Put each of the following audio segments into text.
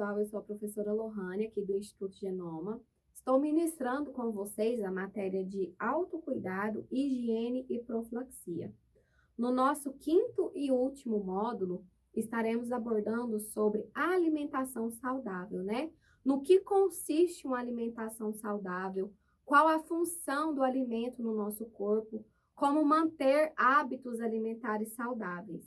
pessoal, eu sou a professora Lohane, aqui do Instituto Genoma. Estou ministrando com vocês a matéria de autocuidado, higiene e profilaxia. No nosso quinto e último módulo, estaremos abordando sobre a alimentação saudável, né? No que consiste uma alimentação saudável, qual a função do alimento no nosso corpo, como manter hábitos alimentares saudáveis.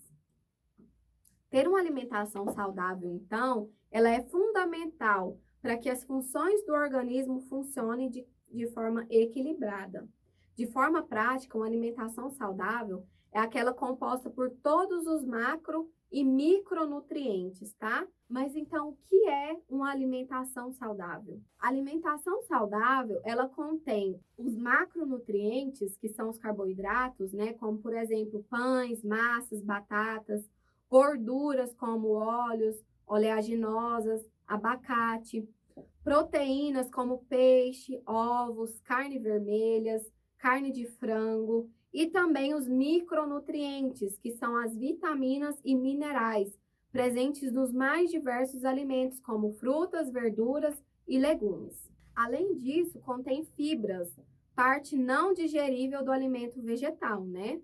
Ter uma alimentação saudável, então, ela é fundamental para que as funções do organismo funcionem de forma equilibrada. De forma prática, uma alimentação saudável é aquela composta por todos os macro e micronutrientes, tá? Mas então, o que é uma alimentação saudável? A alimentação saudável, ela contém os macronutrientes, que são os carboidratos, né? Como, por exemplo, pães, massas, batatas, gorduras como óleos, oleaginosas, abacate, proteínas como peixe, ovos, carne vermelhas, carne de frango e também os micronutrientes, que são as vitaminas e minerais presentes nos mais diversos alimentos, como frutas, verduras e legumes. Além disso, contém fibras, parte não digerível do alimento vegetal, né?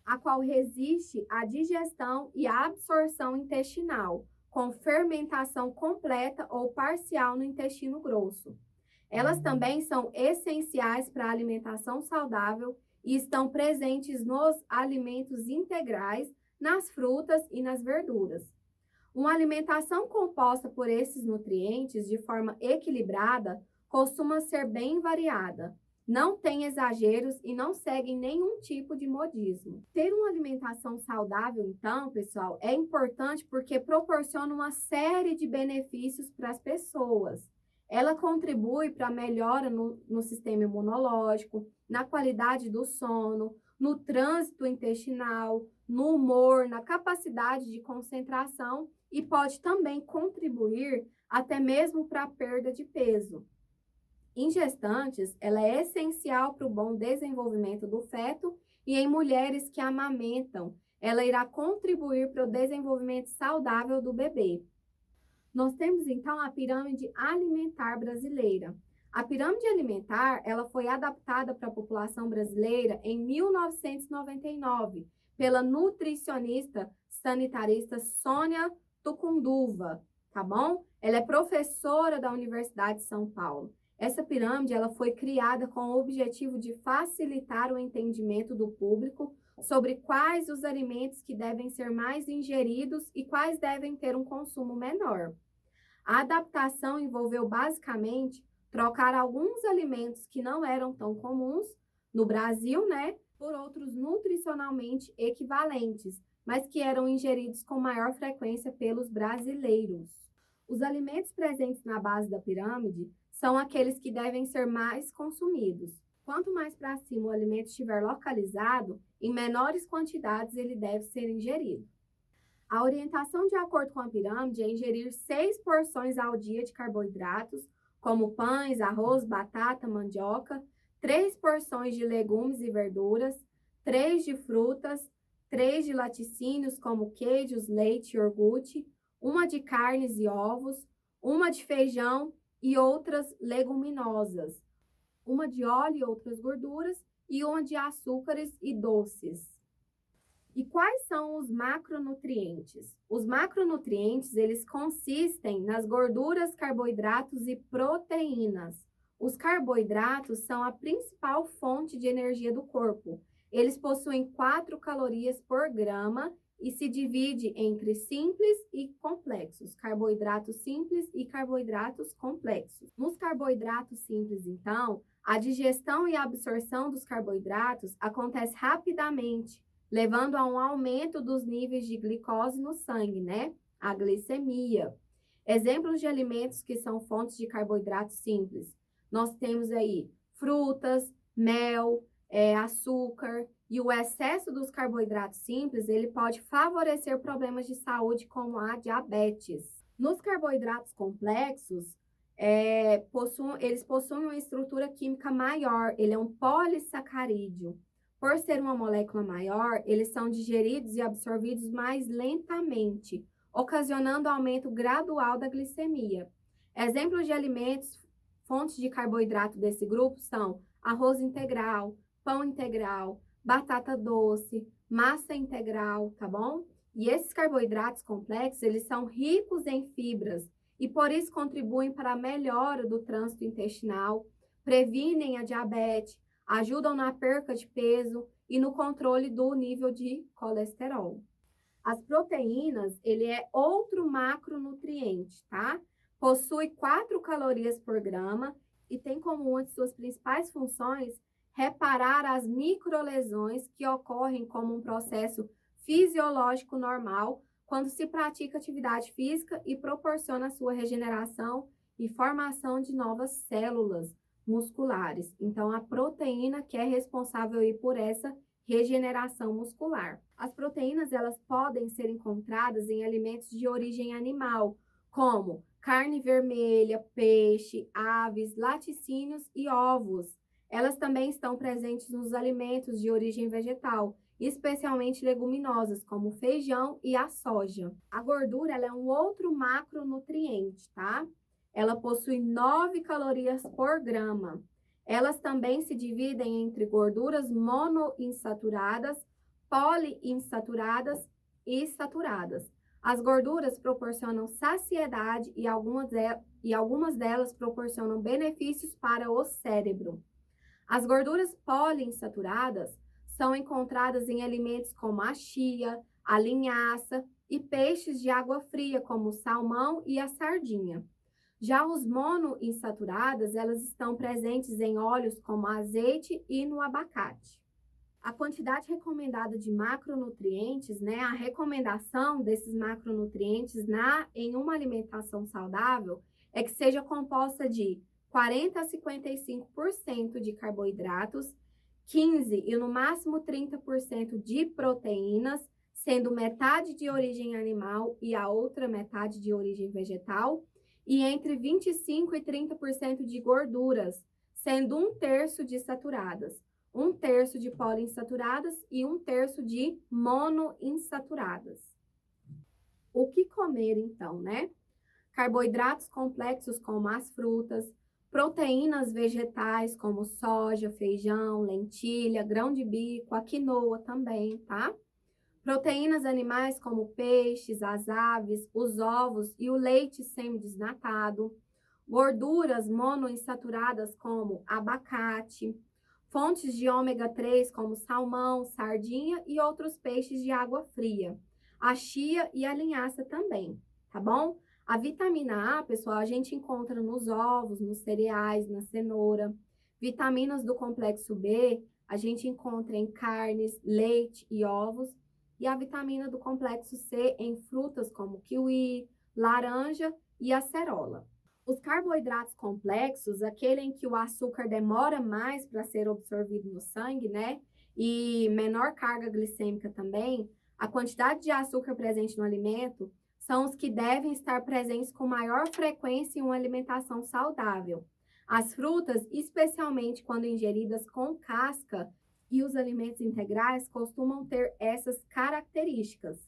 A qual resiste à digestão e à absorção intestinal, com fermentação completa ou parcial no intestino grosso. Elas também são essenciais para a alimentação saudável e estão presentes nos alimentos integrais, nas frutas e nas verduras. Uma alimentação composta por esses nutrientes de forma equilibrada costuma ser bem variada. Não tem exageros e não segue nenhum tipo de modismo. Ter uma alimentação saudável, então, pessoal, é importante porque proporciona uma série de benefícios para as pessoas. Ela contribui para a melhora no sistema imunológico, na qualidade do sono, no trânsito intestinal, no humor, na capacidade de concentração e pode também contribuir até mesmo para a perda de peso. Em gestantes, ela é essencial para o bom desenvolvimento do feto e em mulheres que amamentam, ela irá contribuir para o desenvolvimento saudável do bebê. Nós temos, então, a pirâmide alimentar brasileira. A pirâmide alimentar, ela foi adaptada para a população brasileira em 1999, pela nutricionista sanitarista Sônia Tucunduva, tá bom? Ela é professora da Universidade de São Paulo. Essa pirâmide ela foi criada com o objetivo de facilitar o entendimento do público sobre quais os alimentos que devem ser mais ingeridos e quais devem ter um consumo menor. A adaptação envolveu basicamente trocar alguns alimentos que não eram tão comuns no Brasil, né, por outros nutricionalmente equivalentes, mas que eram ingeridos com maior frequência pelos brasileiros. Os alimentos presentes na base da pirâmide são aqueles que devem ser mais consumidos. Quanto mais para cima o alimento estiver localizado, em menores quantidades ele deve ser ingerido. A orientação de acordo com a pirâmide é ingerir 6 porções ao dia de carboidratos, como pães, arroz, batata, mandioca, 3 porções de legumes e verduras, 3 de frutas, 3 de laticínios, como queijos, leite e iogurte, 1 de carnes e ovos, 1 de feijão e outras leguminosas, 1 de óleo e outras gorduras e 1 de açúcares e doces. E quais são os macronutrientes? Os macronutrientes, eles consistem nas gorduras, carboidratos e proteínas. Os carboidratos são a principal fonte de energia do corpo. Eles possuem 4 calorias por grama e se divide entre simples e complexos, carboidratos simples e carboidratos complexos. Nos carboidratos simples, então, a digestão e a absorção dos carboidratos acontece rapidamente, levando a um aumento dos níveis de glicose no sangue, né? A glicemia. Exemplos de alimentos que são fontes de carboidratos simples. Nós temos aí frutas, mel, açúcar, e o excesso dos carboidratos simples, ele pode favorecer problemas de saúde como a diabetes. Nos carboidratos complexos, eles possuem uma estrutura química maior, ele é um polissacarídeo. Por ser uma molécula maior, eles são digeridos e absorvidos mais lentamente, ocasionando aumento gradual da glicemia. Exemplos de alimentos, fontes de carboidrato desse grupo são arroz integral, pão integral, batata doce, massa integral, tá bom? E esses carboidratos complexos, eles são ricos em fibras e por isso contribuem para a melhora do trânsito intestinal, previnem a diabetes, ajudam na perca de peso e no controle do nível de colesterol. As proteínas, ele é outro macronutriente, tá? Possui 4 calorias por grama e tem como uma de suas principais funções reparar as microlesões que ocorrem como um processo fisiológico normal quando se pratica atividade física e proporciona a sua regeneração e formação de novas células musculares. Então, a proteína que é responsável aí por essa regeneração muscular. As proteínas, elas podem ser encontradas em alimentos de origem animal, como carne vermelha, peixe, aves, laticínios e ovos. Elas também estão presentes nos alimentos de origem vegetal, especialmente leguminosas, como o feijão e a soja. A gordura, ela é um outro macronutriente, tá? Ela possui 9 calorias por grama. Elas também se dividem entre gorduras monoinsaturadas, poliinsaturadas e saturadas. As gorduras proporcionam saciedade e algumas delas proporcionam benefícios para o cérebro. As gorduras poliinsaturadas são encontradas em alimentos como a chia, a linhaça e peixes de água fria, como o salmão e a sardinha. Já os monoinsaturadas, elas estão presentes em óleos como azeite e no abacate. A quantidade recomendada de macronutrientes, né, a recomendação desses macronutrientes em uma alimentação saudável é que seja composta de 40 a 55% de carboidratos, 15% e no máximo 30% de proteínas, sendo metade de origem animal e a outra metade de origem vegetal, e entre 25% e 30% de gorduras, sendo 1/3 de saturadas, 1/3 de poliinsaturadas e 1/3 de monoinsaturadas. O que comer então, né? Carboidratos complexos como as frutas, proteínas vegetais como soja, feijão, lentilha, grão de bico, a quinoa também, tá? Proteínas animais como peixes, as aves, os ovos e o leite semidesnatado. Gorduras monoinsaturadas como abacate. Fontes de ômega 3 como salmão, sardinha e outros peixes de água fria. A chia e a linhaça também, tá bom? A vitamina A, pessoal, a gente encontra nos ovos, nos cereais, na cenoura. Vitaminas do complexo B, a gente encontra em carnes, leite e ovos. E a vitamina do complexo C em frutas como kiwi, laranja e acerola. Os carboidratos complexos, aquele em que o açúcar demora mais para ser absorvido no sangue, né? E menor carga glicêmica também, a quantidade de açúcar presente no alimento são os que devem estar presentes com maior frequência em uma alimentação saudável. As frutas, especialmente quando ingeridas com casca, e os alimentos integrais costumam ter essas características.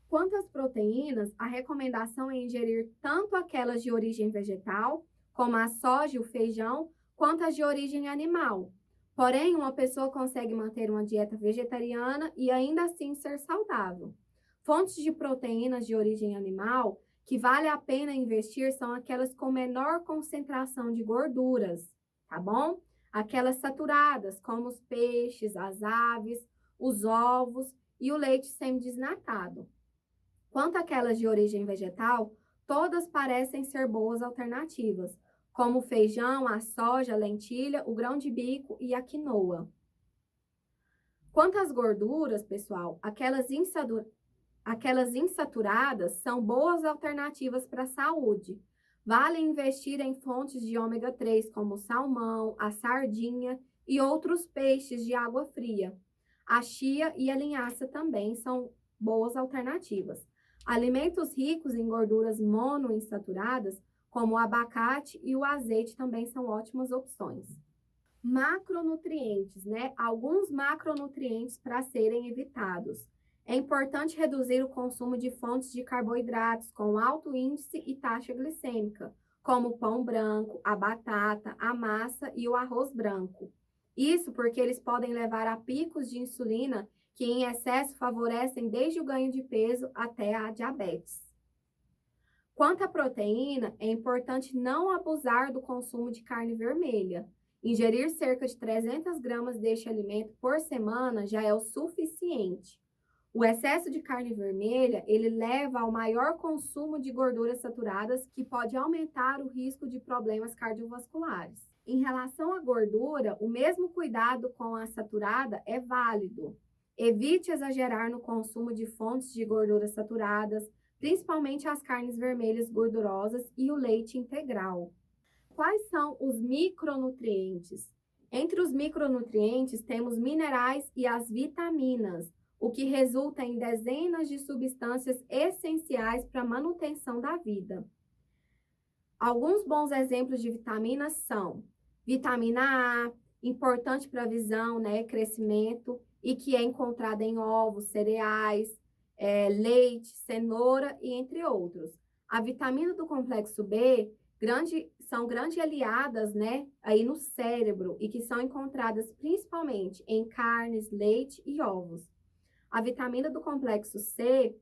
Quanto às proteínas, a recomendação é ingerir tanto aquelas de origem vegetal, como a soja e o feijão, quanto as de origem animal. Porém, uma pessoa consegue manter uma dieta vegetariana e ainda assim ser saudável. Fontes de proteínas de origem animal que vale a pena investir são aquelas com menor concentração de gorduras, tá bom? Aquelas saturadas, como os peixes, as aves, os ovos e o leite semidesnatado. Quanto àquelas de origem vegetal, todas parecem ser boas alternativas, como o feijão, a soja, a lentilha, o grão de bico e a quinoa. Quanto às gorduras, pessoal, aquelas insaturadas são boas alternativas para a saúde. Vale investir em fontes de ômega 3, como o salmão, a sardinha e outros peixes de água fria. A chia e a linhaça também são boas alternativas. Alimentos ricos em gorduras monoinsaturadas, como o abacate e o azeite, também são ótimas opções. Macronutrientes, né? Alguns macronutrientes para serem evitados. É importante reduzir o consumo de fontes de carboidratos com alto índice e taxa glicêmica, como o pão branco, a batata, a massa e o arroz branco. Isso porque eles podem levar a picos de insulina que, em excesso, favorecem desde o ganho de peso até a diabetes. Quanto à proteína, é importante não abusar do consumo de carne vermelha. Ingerir cerca de 300 gramas deste alimento por semana já é o suficiente. O excesso de carne vermelha, ele leva ao maior consumo de gorduras saturadas, que pode aumentar o risco de problemas cardiovasculares. Em relação à gordura, o mesmo cuidado com a saturada é válido. Evite exagerar no consumo de fontes de gorduras saturadas, principalmente as carnes vermelhas gordurosas e o leite integral. Quais são os micronutrientes? Entre os micronutrientes temos minerais e as vitaminas, o que resulta em dezenas de substâncias essenciais para a manutenção da vida. Alguns bons exemplos de vitaminas são vitamina A, importante para a visão, né, crescimento, e que é encontrada em ovos, cereais, leite, cenoura e entre outros. A vitamina do complexo B são grandes aliadas, né, aí no cérebro e que são encontradas principalmente em carnes, leite e ovos. A vitamina do complexo C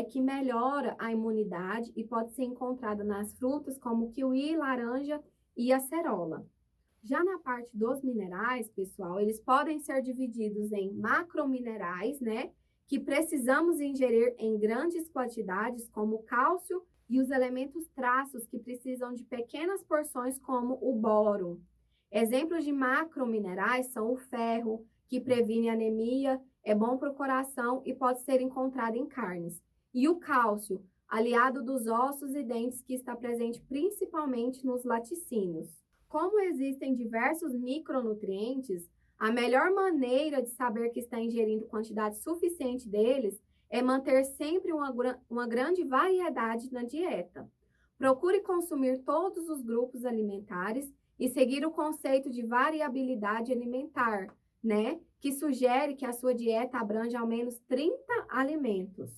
que melhora a imunidade e pode ser encontrada nas frutas como kiwi, laranja e acerola. Já na parte dos minerais, pessoal, eles podem ser divididos em macrominerais, né, que precisamos ingerir em grandes quantidades, como o cálcio, e os elementos traços que precisam de pequenas porções, como o boro. Exemplos de macrominerais são o ferro, que previne anemia, é bom para o coração e pode ser encontrado em carnes. E o cálcio, aliado dos ossos e dentes, que está presente principalmente nos laticínios. Como existem diversos micronutrientes, a melhor maneira de saber que está ingerindo quantidade suficiente deles é manter sempre uma grande variedade na dieta. Procure consumir todos os grupos alimentares e seguir o conceito de variabilidade alimentar, né? Que sugere que a sua dieta abrange ao menos 30 alimentos.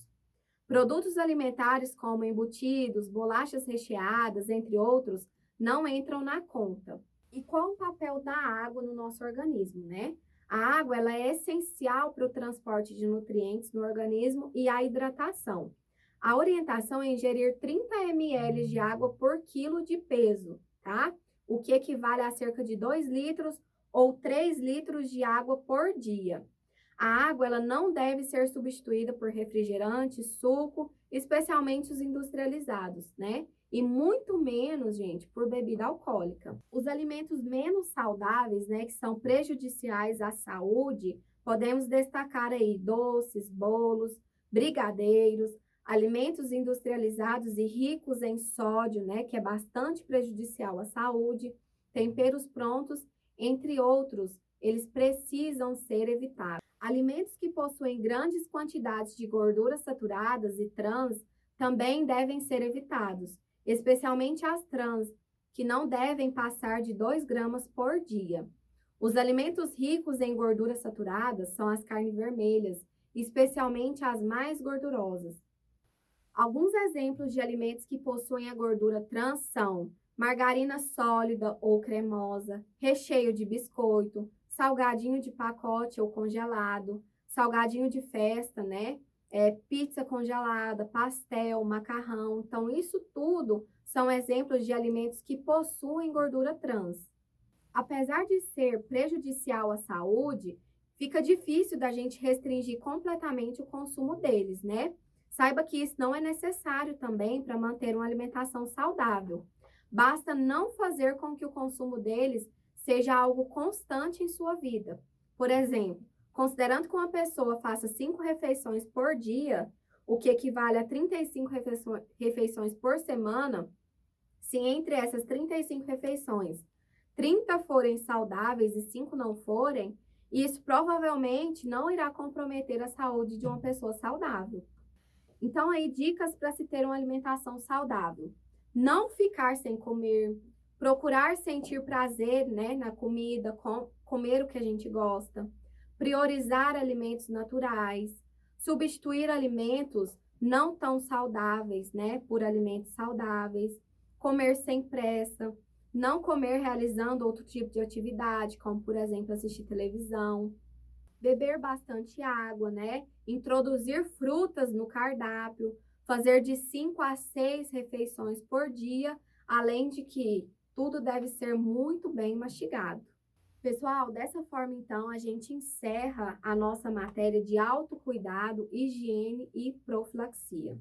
Produtos alimentares como embutidos, bolachas recheadas, entre outros, não entram na conta. E qual o papel da água no nosso organismo, né? A água ela é essencial para o transporte de nutrientes no organismo e a hidratação. A orientação é ingerir 30 ml de água por quilo de peso, tá? O que equivale a cerca de 2 litros ou 3 litros de água por dia. A água ela não deve ser substituída por refrigerante, suco, especialmente os industrializados, né? E muito menos, gente, por bebida alcoólica. Os alimentos menos saudáveis, né, que são prejudiciais à saúde, podemos destacar aí doces, bolos, brigadeiros, alimentos industrializados e ricos em sódio, né, que é bastante prejudicial à saúde, temperos prontos, entre outros, eles precisam ser evitados. Alimentos que possuem grandes quantidades de gorduras saturadas e trans também devem ser evitados, especialmente as trans, que não devem passar de 2 gramas por dia. Os alimentos ricos em gorduras saturadas são as carnes vermelhas, especialmente as mais gordurosas. Alguns exemplos de alimentos que possuem a gordura trans são margarina sólida ou cremosa, recheio de biscoito, salgadinho de pacote ou congelado, salgadinho de festa, né? Pizza congelada, pastel, macarrão. Então, isso tudo são exemplos de alimentos que possuem gordura trans. Apesar de ser prejudicial à saúde, fica difícil da gente restringir completamente o consumo deles, né? Saiba que isso não é necessário também para manter uma alimentação saudável. Basta não fazer com que o consumo deles seja algo constante em sua vida. Por exemplo, considerando que uma pessoa faça 5 refeições por dia, o que equivale a 35 refeições por semana, se entre essas 35 refeições, 30 forem saudáveis e 5 não forem, isso provavelmente não irá comprometer a saúde de uma pessoa saudável. Então, aí, dicas para se ter uma alimentação saudável. Não ficar sem comer, procurar sentir prazer, né, na comida, comer o que a gente gosta, priorizar alimentos naturais, substituir alimentos não tão saudáveis, né, por alimentos saudáveis, comer sem pressa, não comer realizando outro tipo de atividade, como, por exemplo, assistir televisão, beber bastante água, né, introduzir frutas no cardápio, fazer de 5 a 6 refeições por dia, além de que tudo deve ser muito bem mastigado. Pessoal, dessa forma, então, a gente encerra a nossa matéria de autocuidado, higiene e profilaxia.